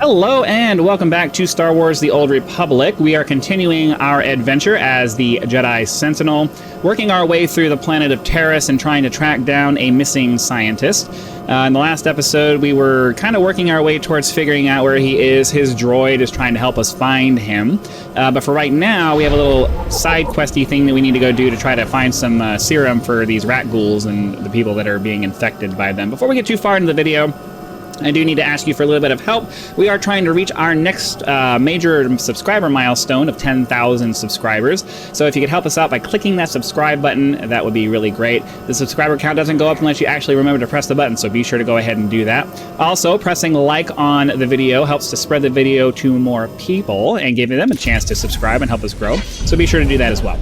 Hello and welcome back to Star Wars The Old Republic. We are continuing our adventure as the Jedi Sentinel, working our way through the planet of Taris and trying to track down a missing scientist. In the last episode, we were kind of working our way towards figuring out where he is. His droid is trying to help us find him. But for right now, we have a little side questy thing that we need to go do to try to find some serum for these rakghouls and the people that are being infected by them. Before we get too far into the video, I do need to ask you for a little bit of help. We are trying to reach our next major subscriber milestone of 10,000 subscribers. So if you could help us out by clicking that subscribe button, that would be really great. The subscriber count doesn't go up unless you actually remember to press the button, so be sure to go ahead and do that. Also, pressing like on the video helps to spread the video to more people and give them a chance to subscribe and help us grow. So be sure to do that as well.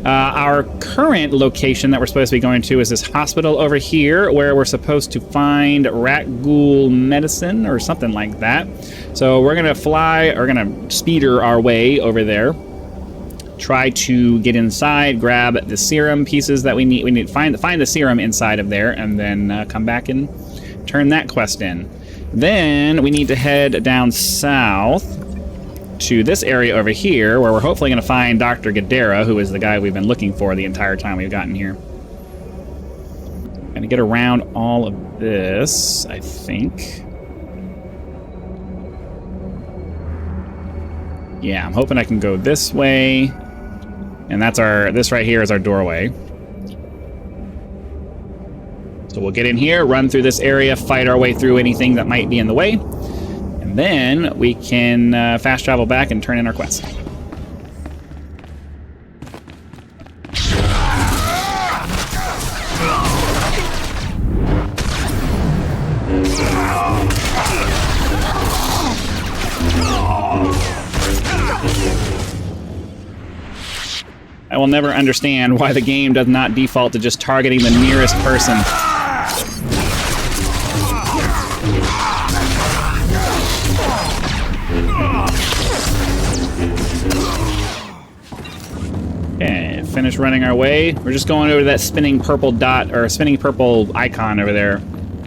Our current location that we're supposed to be going to is this hospital over here, where we're supposed to find rakghoul medicine or something like that. So we're gonna speeder our way over there, try to get inside, grab the serum pieces that we need. We need to find the serum inside of there, and then come back and turn that quest in. Then we need to head down south to this area over here, where we're hopefully going to find Dr. Gadara, who is the guy we've been looking for the entire time we've gotten here. Gonna get around all of this, I think. Yeah, I'm hoping I can go this way, and this right here is our doorway. So we'll get in here, run through this area, fight our way through anything that might be in the way. And then we can fast travel back and turn in our quest. I will never understand why the game does not default to just targeting the nearest person. Okay, finish running our way. We're just going over to that spinning purple dot, or spinning purple icon over there.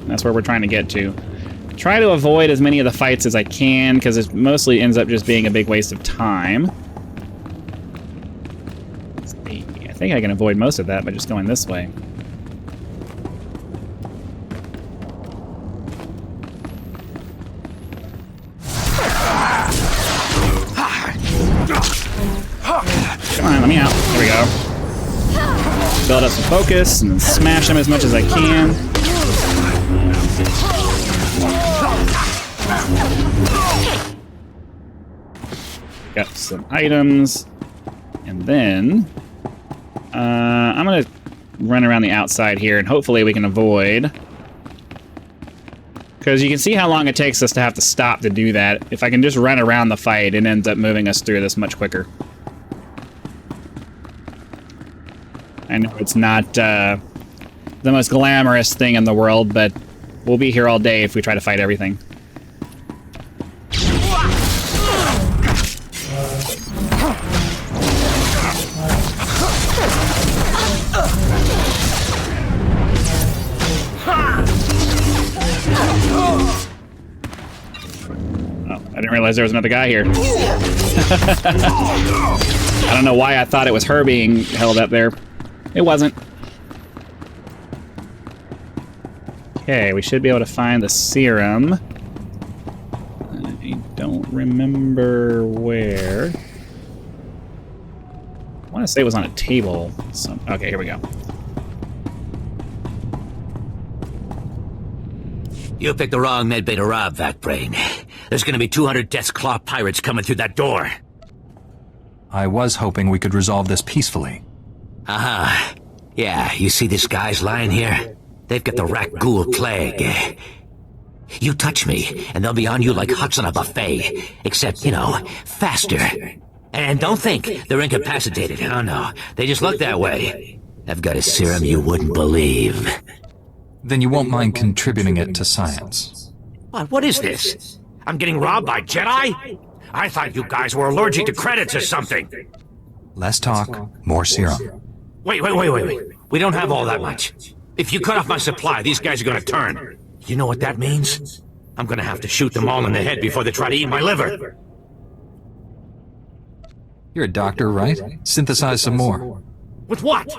That's where we're trying to get to. Try to avoid as many of the fights as I can, because it mostly ends up just being a big waste of time. Let's see. I think I can avoid most of that by just going this way. Come on, let me out. There we go. Build up some focus and smash them as much as I can. Got some items. And then I'm going to run around the outside here, and hopefully we can avoid. Because you can see how long it takes us to have to stop to do that. If I can just run around the fight, it ends up moving us through this much quicker. I know it's not the most glamorous thing in the world, but we'll be here all day if we try to fight everything. Oh, I didn't realize there was another guy here. I don't know why I thought it was her being held up there. It wasn't. Okay, we should be able to find the serum. I don't remember where. I want to say it was on a table. Okay, here we go. You picked the wrong medbay to rob, Vakbrain. There's gonna be 200 Death's Claw pirates coming through that door. I was hoping we could resolve this peacefully. Aha. Yeah, you see these guys lying here? They've got the rakghoul plague. You touch me, and they'll be on you like huts on a buffet. Except, you know, faster. And don't think they're incapacitated. Oh no, they just look that way. I've got a serum you wouldn't believe. Then you won't mind contributing it to science. What is this? I'm getting robbed by Jedi? I thought you guys were allergic to credits or something. Less talk, more serum. Wait. We don't have all that much. If you cut off my supply, these guys are gonna turn. You know what that means? I'm gonna have to shoot them all in the head before they try to eat my liver. You're a doctor, right? Synthesize some more. With what?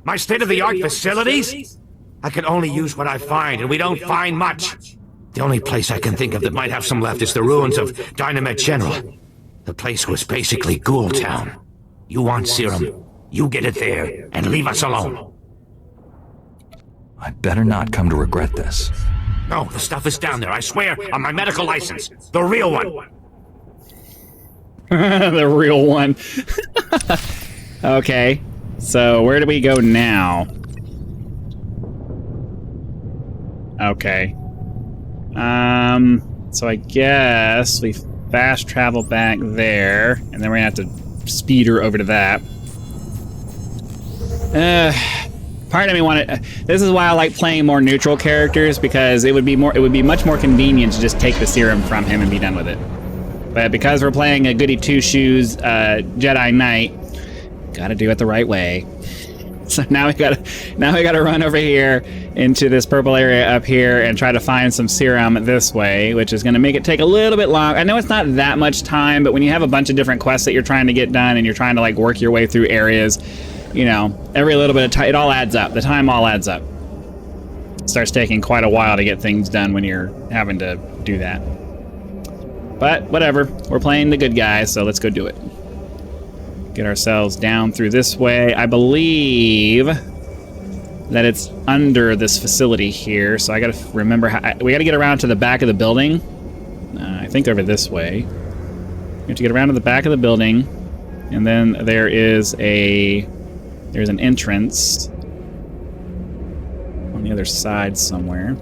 My state-of-the-art facilities? I can only use what I find, and we don't find much. The only place I can think of that might have some left is the ruins of Dynamite General. The place was basically Ghoul Town. You want serum, you get it there, and leave us alone. I better not come to regret this. No, the stuff is down there, I swear, on my medical license. The real one. The real one. Okay, so where do we go now? Okay. So I guess we fast travel back there, and then we're gonna have to speed her over to that. Part of me wanted. This is why I like playing more neutral characters, because it would be much more convenient to just take the serum from him and be done with it. But because we're playing a goody two shoes Jedi Knight, gotta do it the right way. So now we gotta run over here into this purple area up here and try to find some serum this way, which is gonna make it take a little bit long. I know it's not that much time, but when you have a bunch of different quests that you're trying to get done and you're trying to like work your way through areas, you know, every little bit of time, it all adds up. The time all adds up. It starts taking quite a while to get things done when you're having to do that. But whatever, we're playing the good guys, so let's go do it. Get ourselves down through this way. I believe that it's under this facility here, so I gotta remember how. We gotta get around to the back of the building. I think over this way. We have to get around to the back of the building, and then there's an entrance on the other side somewhere.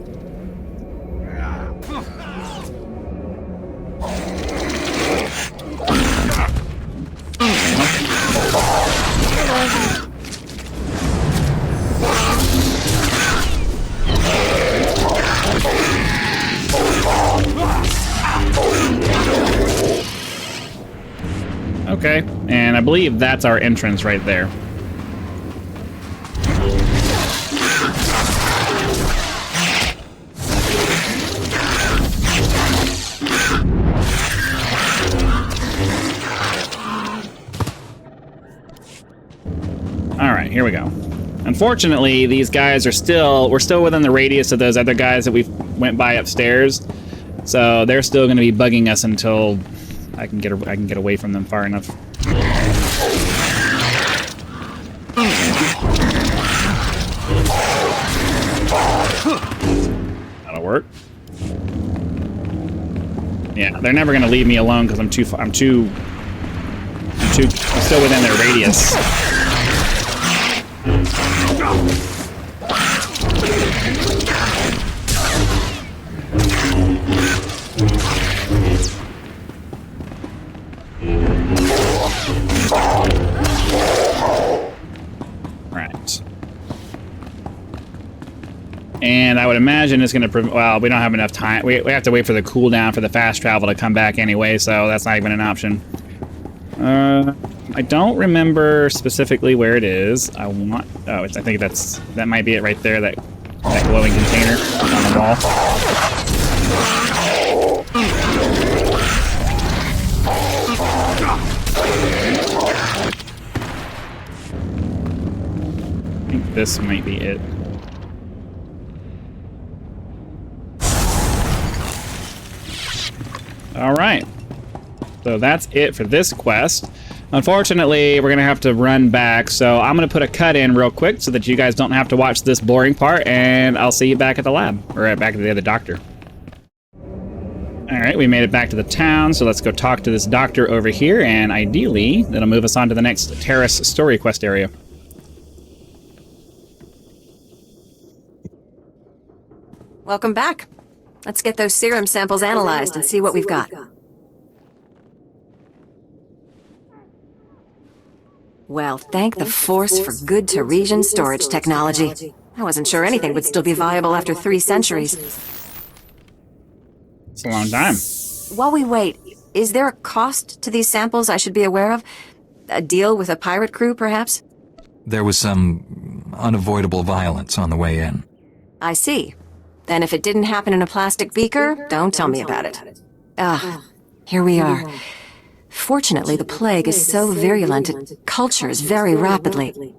Okay, and I believe that's our entrance right there. Alright, here we go. Unfortunately, these guys we're still within the radius of those other guys that we went by upstairs. So they're still going to be bugging us until I can get away from them far enough. That'll work. Yeah, they're never going to leave me alone because I'm still within their radius. Right. And I would imagine it's going to... Well, we don't have enough time. We have to wait for the cooldown for the fast travel to come back anyway, so that's not even an option. I don't remember specifically where it is. I think that might be it right there, that glowing container on the wall. I think this might be it. Alright. So that's it for this quest. Unfortunately, we're going to have to run back, so I'm going to put a cut in real quick so that you guys don't have to watch this boring part, and I'll see you back at the lab, or back at the other doctor. Alright, we made it back to the town, so let's go talk to this doctor over here, and ideally, that'll move us on to the next Taris story quest area. Welcome back. Let's get those serum samples analyzed and see what we've got. Well, thank the Force for good Tarisian storage technology. I wasn't sure anything would still be viable after 3 centuries. It's a long time. While we wait, is there a cost to these samples I should be aware of? A deal with a pirate crew, perhaps? There was some unavoidable violence on the way in. I see. Then if it didn't happen in a plastic beaker, don't tell me about it. Here we are. Fortunately, the plague is so virulent it cultures very rapidly.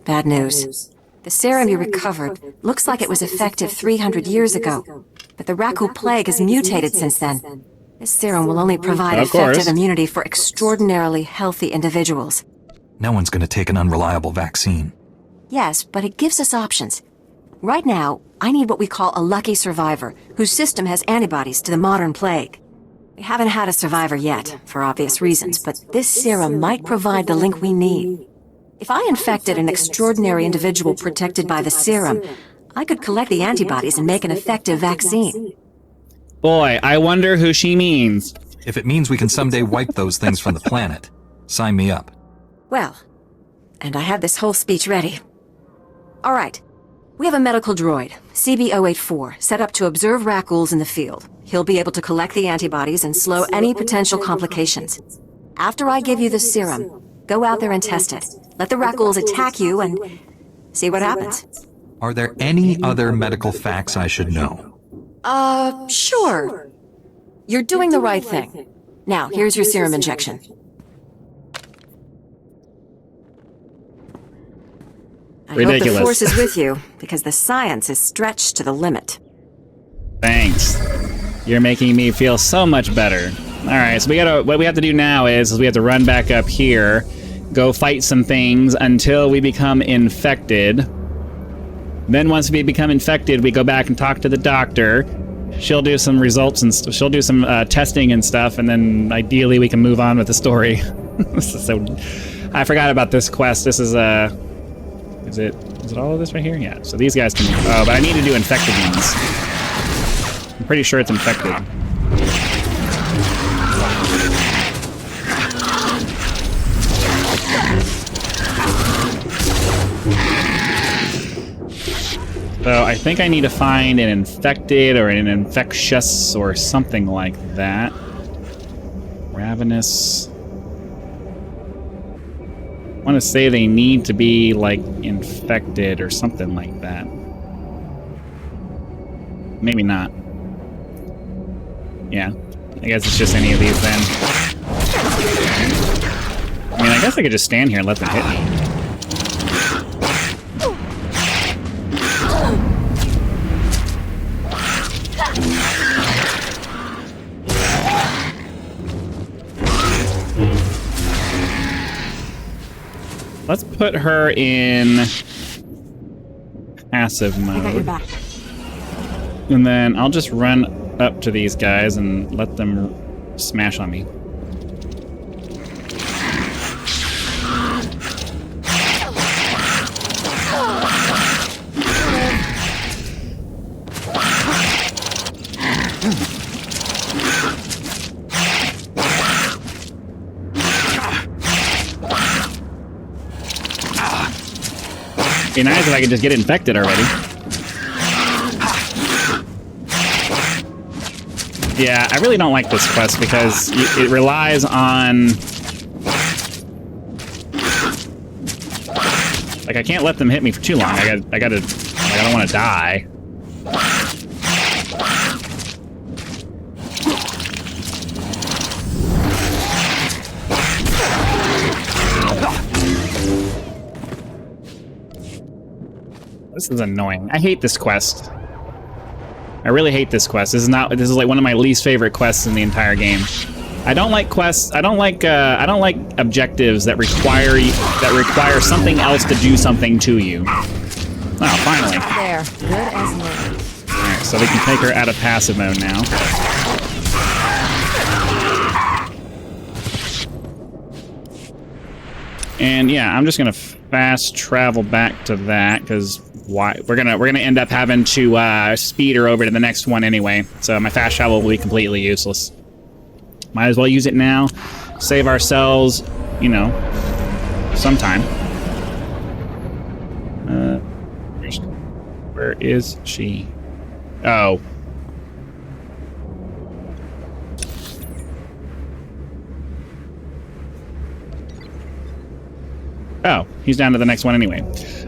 Bad news. The serum you recovered looks like it was effective 300 years ago, but the rakghoul plague has mutated since then. This serum will only provide effective immunity for extraordinarily healthy individuals. No one's gonna take an unreliable vaccine. Yes, but it gives us options. Right now, I need what we call a lucky survivor, whose system has antibodies to the modern plague. We haven't had a survivor yet, for obvious reasons, but this serum might provide the link we need. If I infected an extraordinary individual protected by the serum, I could collect the antibodies and make an effective vaccine. Boy, I wonder who she means. If it means we can someday wipe those things from the planet, sign me up. Well, and I have this whole speech ready. All right. We have a medical droid, CB-084, set up to observe rakghouls in the field. He'll be able to collect the antibodies and slow any potential complications. After I give you the serum, go out there and test it. Let the rakghouls attack you and see what happens. Are there any other medical facts I should know? Sure. You're doing the right thing. Now, here's your serum injection. I hope the Force is with you, because the science is stretched to the limit. Thanks. You're making me feel so much better. Alright, so what we have to do now is we have to run back up here, go fight some things until we become infected. Then once we become infected, we go back and talk to the doctor. She'll do some results and she'll do some testing and stuff, and then ideally we can move on with the story. I forgot about this quest. This is Is it all of this right here? Yeah, so these guys can... Oh, but I need to do infected ones. I'm pretty sure it's infected. So I think I need to find an infected or an infectious or something like that. Ravenous... I want to say they need to be, like, infected or something like that. Maybe not. Yeah. I guess it's just any of these then. I mean, I guess I could just stand here and let them hit me. Let's put her in passive mode. And then I'll just run up to these guys and let them smash on me. It'd be nice if I could just get infected already. Yeah, I really don't like this quest because it relies on... Like, I can't let them hit me for too long. I don't want to die. This is annoying. I hate this quest. I really hate this quest. This is like one of my least favorite quests in the entire game. I don't like quests. I don't like objectives that require something else to do something to you. Oh, finally. There. Good as new. Alright, so we can take her out of passive mode now. And yeah, I'm just gonna fast travel back to that because why? We're gonna end up having to speed her over to the next one anyway. So my fast travel will be completely useless. Might as well use it now. Save ourselves, you know, sometime. Where is she? Oh. Oh, he's down to the next one anyway.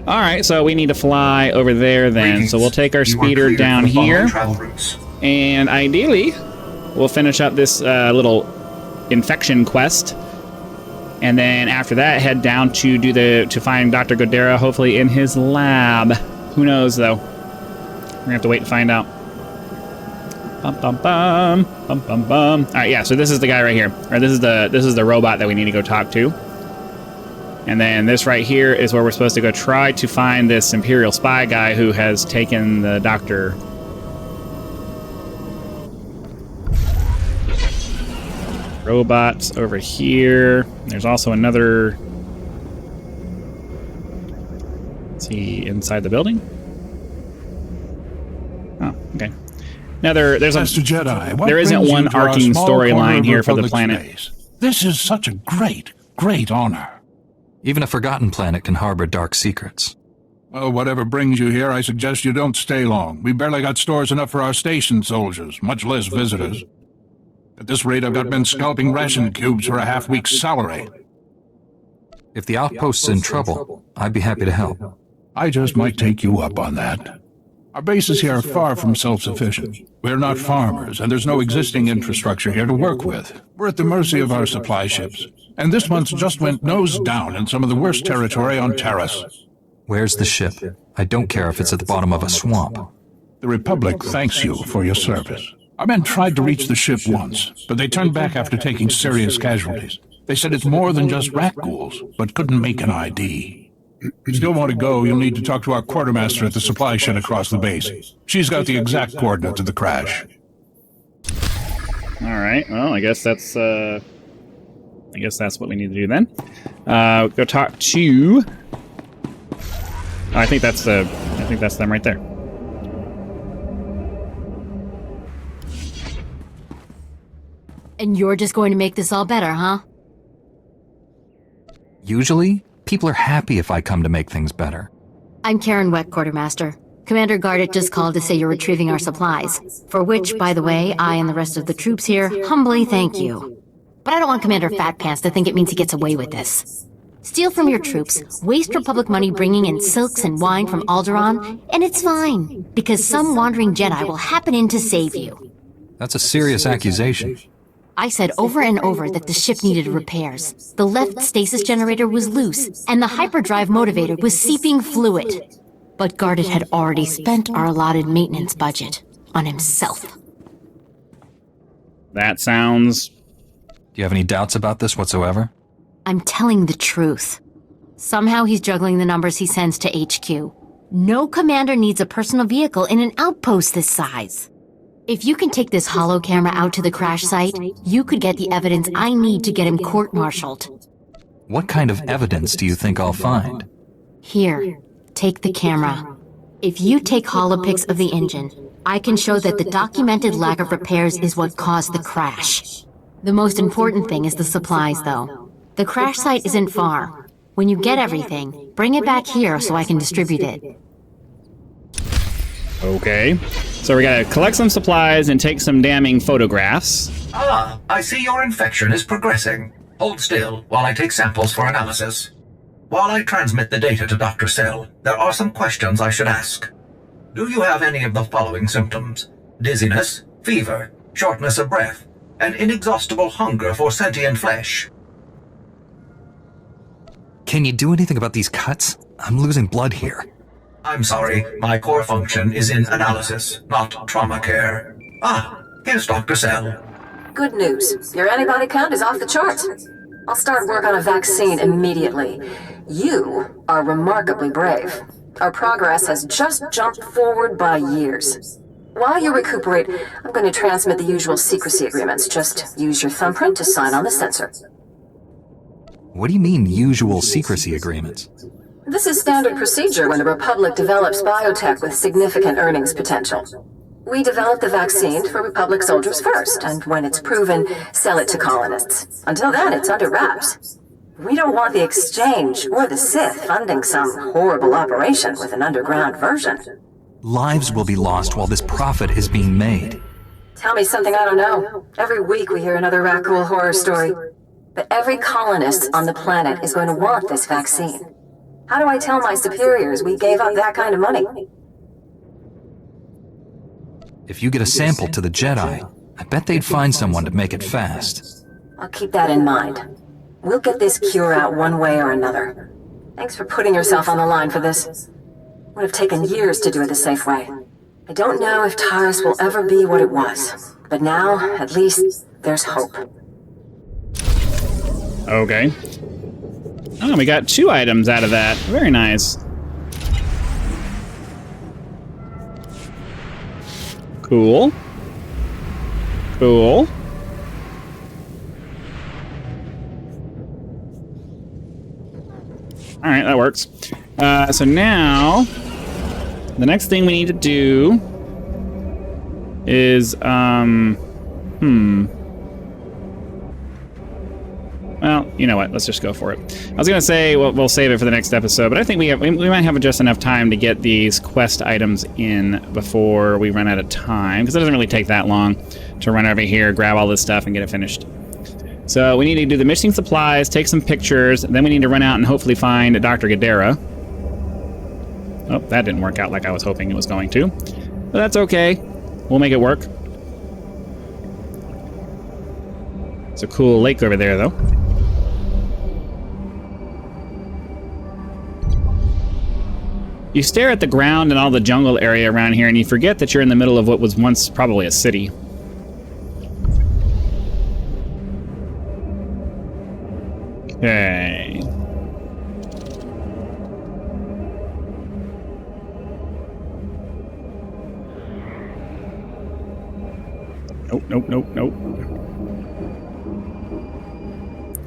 All right, so we need to fly over there then. So we'll take our speeder down here. And ideally, we'll finish up this little infection quest. And then after that, head down to find Dr. Godera, hopefully in his lab. Who knows, though? We're gonna have to wait to find out. Bum bum bum bum bum bum. All right, yeah. So this is the guy right here, or this is the robot that we need to go talk to. And then this right here is where we're supposed to go try to find this Imperial spy guy who has taken the doctor. Robots over here. There's also another. Is he inside the building? Oh, okay. Now there's Master Jedi, there isn't one arcing storyline here for the planet. Space. This is such a great, great honor. Even a forgotten planet can harbor dark secrets. Well, whatever brings you here, I suggest you don't stay long. We barely got stores enough for our station soldiers, much less visitors. At this rate, I've got men scalping ration cubes for a half-week's salary. If the Outpost's in trouble, I'd be happy to help. I just might take you up on that. Our bases here are far from self-sufficient. We're not farmers, and there's no existing infrastructure here to work with. We're at the mercy of our supply ships. And this month just went nose down in some of the worst territory on Taris. Where's the ship? I don't care if it's at the bottom of a swamp. The Republic thanks you for your service. Our men tried to reach the ship once, but they turned back after taking serious casualties. They said it's more than just rakghouls, but couldn't make an ID. If you still want to go, you'll need to talk to our quartermaster at the supply shed across the base. She's got the exact coordinates of the crash. All right. Well, I guess that's what we need to do then. Go talk to. I think that's them right there. And you're just going to make this all better, huh? Usually, people are happy if I come to make things better. I'm Karen Weck, Quartermaster. Commander Gardet just called to say you're retrieving our supplies, for which, by the way, I and the rest of the troops here humbly thank you. But I don't want Commander Fat Pants to think it means he gets away with this. Steal from your troops, waste Republic money bringing in silks and wine from Alderaan, and it's fine, because some wandering Jedi will happen in to save you. That's a serious accusation. I said over and over that the ship needed repairs. The left stasis generator was loose, and the hyperdrive motivator was seeping fluid. But Gardet had already spent our allotted maintenance budget on himself. That sounds... Do you have any doubts about this whatsoever? I'm telling the truth. Somehow he's juggling the numbers he sends to HQ. No commander needs a personal vehicle in an outpost this size. If you can take this holo camera out to the crash site, you could get the evidence I need to get him court-martialed. What kind of evidence do you think I'll find? Here, take the camera. If you take holopics of the engine, I can show that the documented lack of repairs is what caused the crash. The most important thing is the supplies, though. The crash site isn't far. When you get everything, bring it back here so I can distribute it. Okay. So we gotta collect some supplies and take some damning photographs. Ah, I see your infection is progressing. Hold still while I take samples for analysis. While I transmit the data to Dr. Sell, there are some questions I should ask. Do you have any of the following symptoms? Dizziness, fever, shortness of breath, and inexhaustible hunger for sentient flesh? Can you do anything about these cuts? I'm losing blood here. I'm sorry, my core function is in analysis, not trauma care. Ah, here's Dr. Sell. Good news. Your antibody count is off the charts. I'll start work on a vaccine immediately. You are remarkably brave. Our progress has just jumped forward by years. While you recuperate, I'm going to transmit the usual secrecy agreements. Just use your thumbprint to sign on the sensor. What do you mean, usual secrecy agreements? This is standard procedure when the Republic develops biotech with significant earnings potential. We develop the vaccine for Republic soldiers first, and when it's proven, sell it to colonists. Until then, it's under wraps. We don't want the exchange or the Sith funding some horrible operation with an underground version. Lives will be lost while this profit is being made. Tell me something I don't know. Every week we hear another rakghoul horror story. But every colonist on the planet is going to want this vaccine. How do I tell my superiors we gave up that kind of money? If you get a sample to the Jedi, I bet they'd find someone to make it fast. I'll keep that in mind. We'll get this cure out one way or another. Thanks for putting yourself on the line for this. Would have taken years to do it the safe way. I don't know if Taris will ever be what it was, but now, at least, there's hope. Okay. Oh, we got 2 items out of that. Very nice. Cool. Cool. Alright, that works. So now, the next thing we need to do is, well, you know what? Let's just go for it. I was gonna say we'll save it for the next episode, but I think we might have just enough time to get these quest items in before we run out of time, because it doesn't really take that long to run over here, grab all this stuff, and get it finished. So we need to do the missing supplies, take some pictures, and then we need to run out and hopefully find Dr. Gadara. Oh, that didn't work out like I was hoping it was going to, but that's okay. We'll make it work. It's a cool lake over there, though. You stare at the ground and all the jungle area around here, and you forget that you're in the middle of what was once probably a city. Okay. Nope.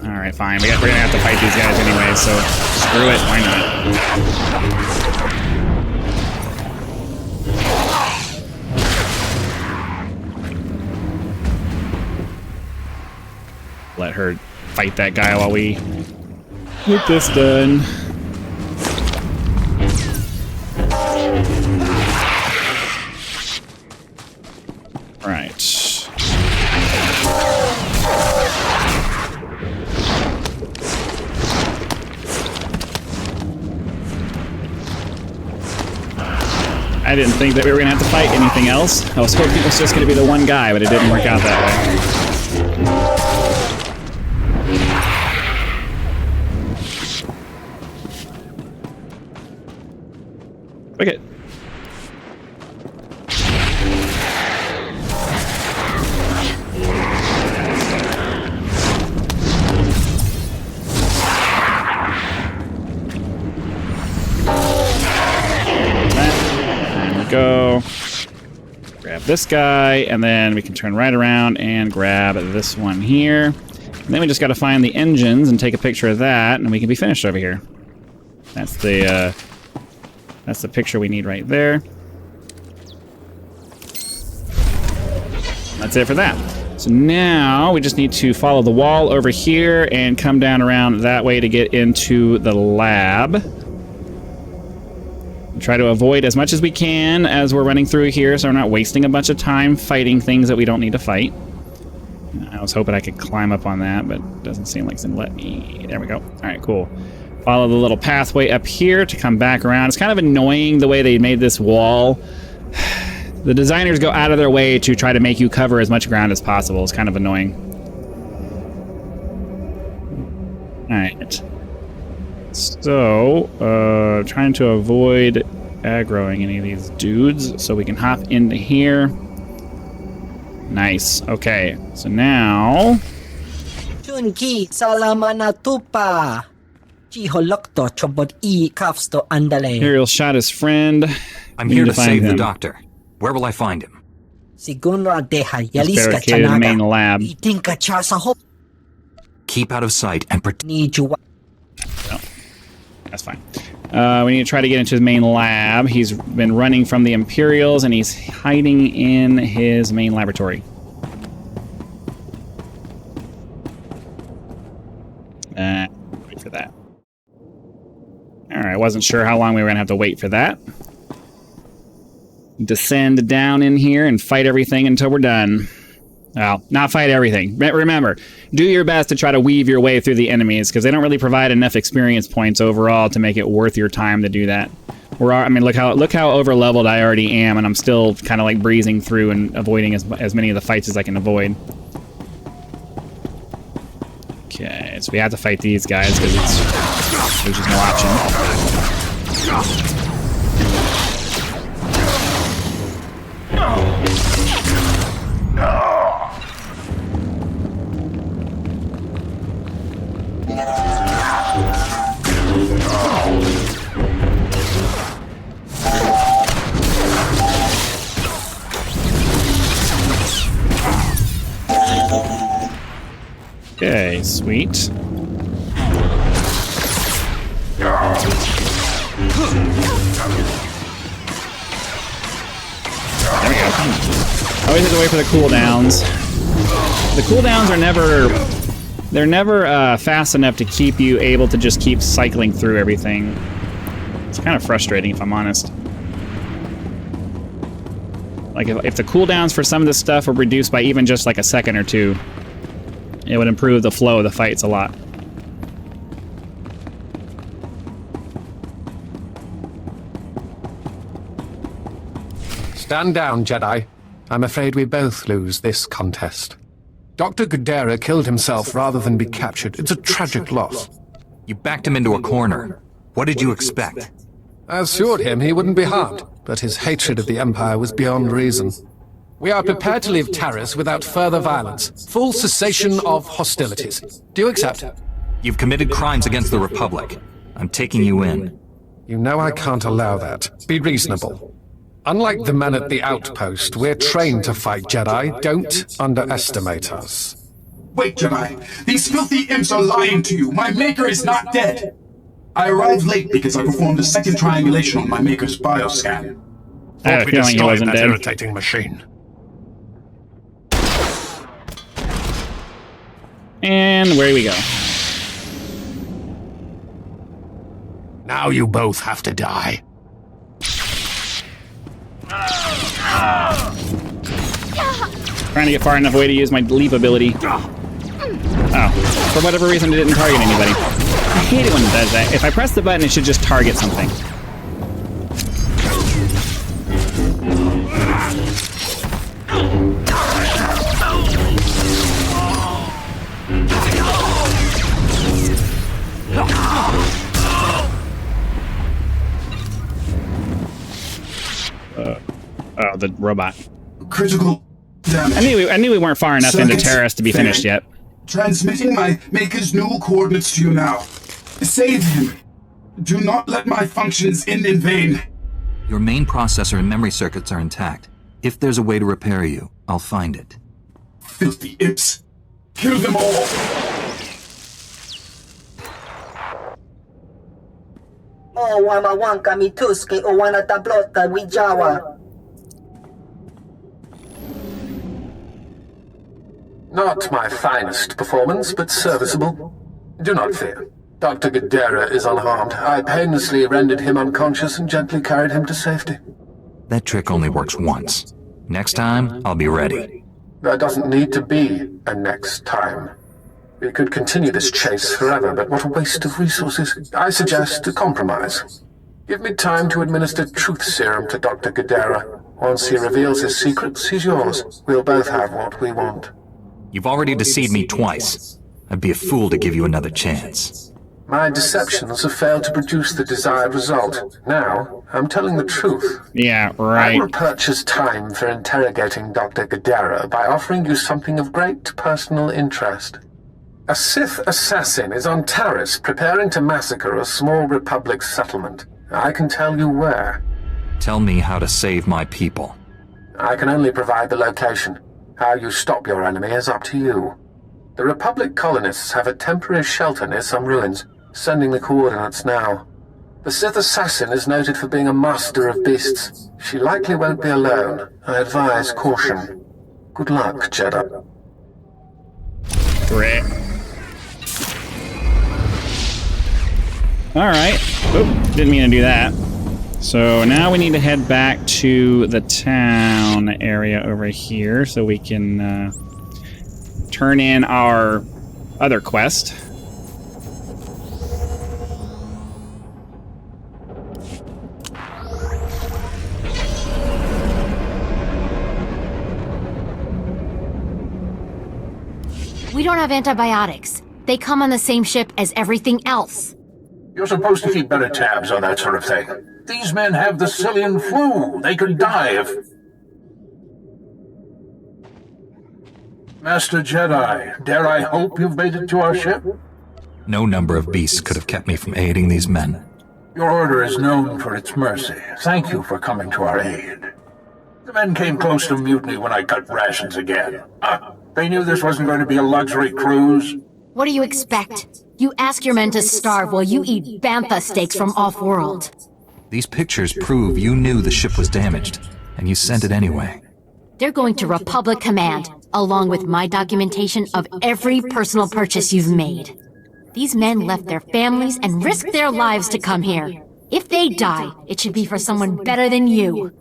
Alright, fine. We're gonna have to fight these guys anyway, so screw it. Why not? Let her fight that guy while we get this done. Right. I didn't think that we were gonna have to fight anything else. I was hoping it was just gonna be the one guy, but it didn't work out that way. Okay. Go grab this guy, and then we can turn right around and grab this one here, and then we just got to find the engines and take a picture of that, and we can be finished over here. That's the picture we need right there. That's it for that. So now we just need to follow the wall over here and come down around that way to get into the lab. Try to avoid as much as we can as we're running through here, so we're not wasting a bunch of time fighting things that we don't need to fight. I was hoping I could climb up on that, but it doesn't seem like it's going to let me. There we go. All right, cool. Follow the little pathway up here to come back around. It's kind of annoying the way they made this wall. The designers go out of their way to try to make you cover as much ground as possible. It's kind of annoying. All right. So, trying to avoid aggroing any of these dudes so we can hop into here. Nice. Okay, so now... Chunki, salamat na tupa. Chiholokto chobot I kafsto andale. Imperial shot his friend. I'm here to save the doctor. Where will I find him? Siguro deha yalis ka Barricaded in the main chanaga. lab. Iting ka cha sa hop. Keep out of sight and protect. Ni juwa. No, that's fine. We need to try to get into his main lab. He's been running from the Imperials, and he's hiding in his main laboratory. Wait for that. Alright, wasn't sure how long we were going to have to wait for that. Descend down in here and fight everything until we're done. Well, not fight everything. Remember, do your best to try to weave your way through the enemies, because they don't really provide enough experience points overall to make it worth your time to do that. I mean, look how over-leveled I already am, and I'm still kind of like breezing through and avoiding as many of the fights as I can avoid. Okay, so we have to fight these guys because there's just no option. Okay, sweet. There we go. Always have to wait for the cooldowns. The cooldowns are never fast enough to keep you able to just keep cycling through everything. It's kind of frustrating, if I'm honest. Like, if the cooldowns for some of this stuff were reduced by even just like a second or two, it would improve the flow of the fights a lot. Stand down, Jedi. I'm afraid we both lose this contest. Dr. Gudera killed himself rather than be captured. It's a tragic loss. You backed him into a corner. What did you expect? I assured him he wouldn't be harmed, but his hatred of the Empire was beyond reason. We are prepared to leave Taris without further violence. Full cessation of hostilities. Do you accept? You've committed crimes against the Republic. I'm taking you in. You know I can't allow that. Be reasonable. Unlike the men at the Outpost, we're trained to fight Jedi. Don't underestimate us. Wait, Jedi. These filthy imps are lying to you. My Maker is not dead. I arrived late because I performed a second triangulation on my Maker's bioscan. I had a feeling he wasn't dead. Irritating machine. And where do we go? Now you both have to die. Trying to get far enough away to use my leap ability. Oh, for whatever reason it didn't target anybody. I hate it when it does that. If I press the button, it should just target something. Oh, the robot. Critical damage. I knew we weren't far enough into Taris to be finished yet. Transmitting my Maker's new coordinates to you now. Save him. Do not let my functions end in vain. Your main processor and memory circuits are intact. If there's a way to repair you, I'll find it. Filthy imps. Kill them all. O wamawangka mituski o wana tablota wijawa. Not my finest performance, but serviceable. Do not fear. Dr. Gudera is unharmed. I painlessly rendered him unconscious and gently carried him to safety. That trick only works once. Next time, I'll be ready. There doesn't need to be a next time. We could continue this chase forever, but what a waste of resources. I suggest a compromise. Give me time to administer truth serum to Dr. Gudera. Once he reveals his secrets, he's yours. We'll both have what we want. You've already deceived me twice. I'd be a fool to give you another chance. My deceptions have failed to produce the desired result. Now, I'm telling the truth. Yeah, right. I will purchase time for interrogating Dr. Gudera by offering you something of great personal interest. A Sith assassin is on Taris preparing to massacre a small Republic settlement. I can tell you where. Tell me how to save my people. I can only provide the location. How you stop your enemy is up to you. The Republic colonists have a temporary shelter near some ruins. Sending the coordinates now. The Sith assassin is noted for being a master of beasts. She likely won't be alone. I advise caution. Good luck, Jedi. Great. Alright. Oop, didn't mean to do that. So now we need to head back to the town area over here so we can turn in our other quest. We don't have antibiotics. They come on the same ship as everything else. You're supposed to keep better tabs on that sort of thing. These men have the Cillian flu. They could die if... Master Jedi, dare I hope you've made it to our ship? No number of beasts could have kept me from aiding these men. Your order is known for its mercy. Thank you for coming to our aid. The men came close to mutiny when I cut rations again. They knew this wasn't going to be a luxury cruise. What do you expect? You ask your men to starve while you eat bantha steaks from off-world. These pictures prove you knew the ship was damaged, and you sent it anyway. They're going to Republic Command, along with my documentation of every personal purchase you've made. These men left their families and risked their lives to come here. If they die, it should be for someone better than you.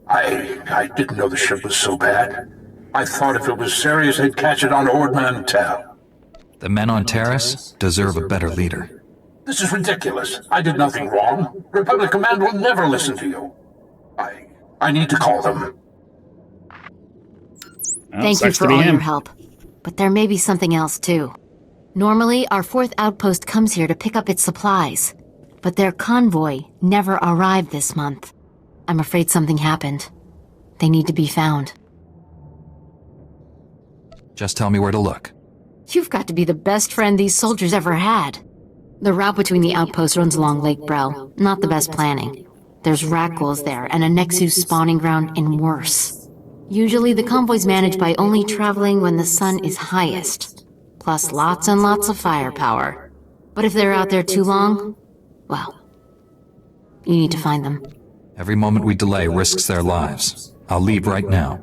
I didn't know the ship was so bad. I thought if it was serious, they'd catch it on Ord Mantell. The men on Taris deserve a better leader. This is ridiculous. I did nothing wrong. Republic Command will never listen to you. I need to call them. Well, Thank you sucks to for be all him. your help. But there may be something else, too. Normally, our 4th outpost comes here to pick up its supplies. But their convoy never arrived this month. I'm afraid something happened. They need to be found. Just tell me where to look. You've got to be the best friend these soldiers ever had. The route between the outposts runs along Lake Brel. Not the best planning. There's rakghouls there, and a Nexus spawning ground, and worse. Usually the convoy's managed by only traveling when the sun is highest. Plus lots and lots of firepower. But if they're out there too long, well, you need to find them. Every moment we delay risks their lives. I'll leave right now.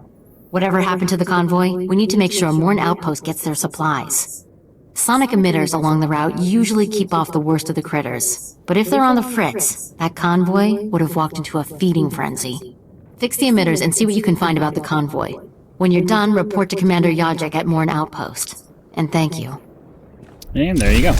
Whatever happened to the convoy, we need to make sure Morn Outpost gets their supplies. Sonic emitters along the route usually keep off the worst of the critters. But if they're on the fritz, that convoy would have walked into a feeding frenzy. Fix the emitters and see what you can find about the convoy. When you're done, report to Commander Yajek at Morn Outpost. And thank you. And there you go.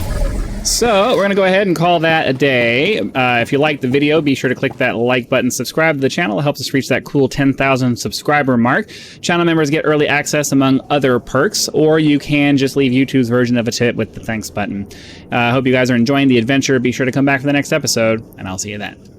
So we're going to go ahead and call that a day. If you liked the video, be sure to click that like button, subscribe to the channel. It helps us reach that cool 10,000 subscriber mark. Channel members get early access among other perks, or you can just leave YouTube's version of a tip with the thanks button. I hope you guys are enjoying the adventure. Be sure to come back for the next episode, and I'll see you then.